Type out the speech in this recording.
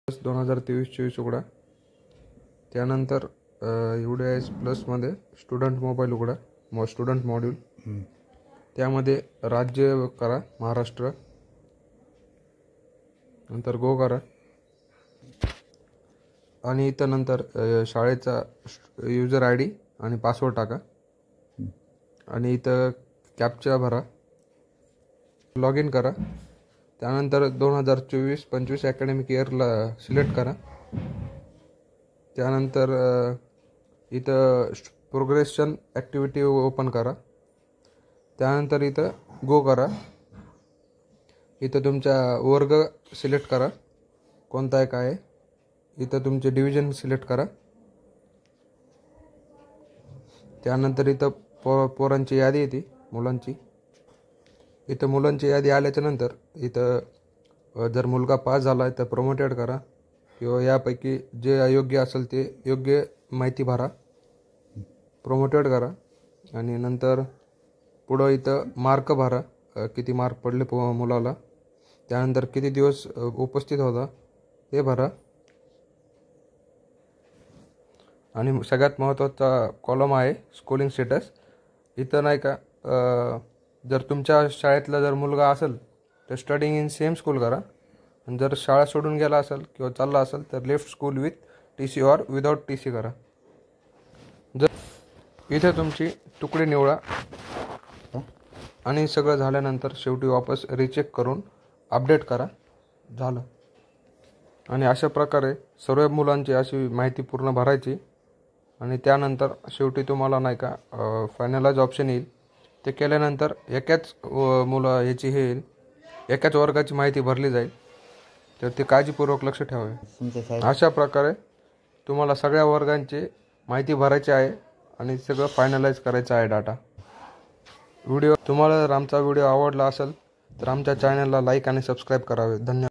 2023-24 उघडा. त्यानंतर UDIS प्लसमध्ये student mobile उघडा, स्टुडंट मॉड्यूल. त्यामध्ये राज्य करा महाराष्ट्र, नंतर गो करा आणि इथं नंतर शाळेचा यूजर ID आणि पासवर्ड टाका आणि इथं कॅप्चा भरा, लॉग इन करा. त्यानंतर 2024-25 अकॅडमिक इयरला सिलेक्ट करा. त्यानंतर इथं प्रोग्रेशन ॲक्टिव्हिटी ओपन करा. त्यानंतर इथं गो करा. इथं तुमचा वर्ग सिलेक्ट करा, कोणता आहे काय आहे. इथं तुमचे डिव्हिजन सिलेक्ट करा. त्यानंतर इथं पोरांची यादी येते, मुलांची. इथं मुलांची यादी आल्याच्या नंतर इथं जर मुलगा पास झाला आहे तर प्रमोटेड करा, किंवा यापैकी जे अयोग्य असेल ते योग्य माहिती भरा, प्रमोटेड करा. आणि नंतर पुढं इथं मार्क भरा, किती मार्क पडले मुलाला. त्यानंतर किती दिवस उपस्थित होता ते भरा. आणि सगळ्यात महत्त्वाचा कॉलम आहे स्कूलिंग स्टेटस. इथं नाही का, जर तुमच्या शाळेतला जर मुलगा असेल तर स्टडिंग इन सेम स्कूल करा. आणि जर शाळा सोडून गेला असेल किंवा चालला असेल तर left school with TC or without TC करा. जर इथे तुमची तुकडी निवडा आणि सगळं झाल्यानंतर शेवटी वापस रिचेक करून अपडेट करा. झालं. आणि अशा प्रकारे सर्व मुलांची अशी माहिती पूर्ण भरायची. आणि त्यानंतर शेवटी तुम्हाला नाही का फायनलाइज ऑप्शन येईल. ते केल्यानंतर एकाच याची हे येईल, एकाच वर्गाची माहिती भरली जाईल. तर ते काळजीपूर्वक लक्ष ठेवावे. अशा प्रकारे तुम्हाला सगळ्या वर्गांची माहिती भरायची आहे आणि सगळं फायनलाइज करायचं आहे डाटा. तुम्हाला जर आमचा व्हिडिओ आवडला असेल तर आमच्या चॅनलला लाईक आणि सबस्क्राईब करावे. धन्यवाद.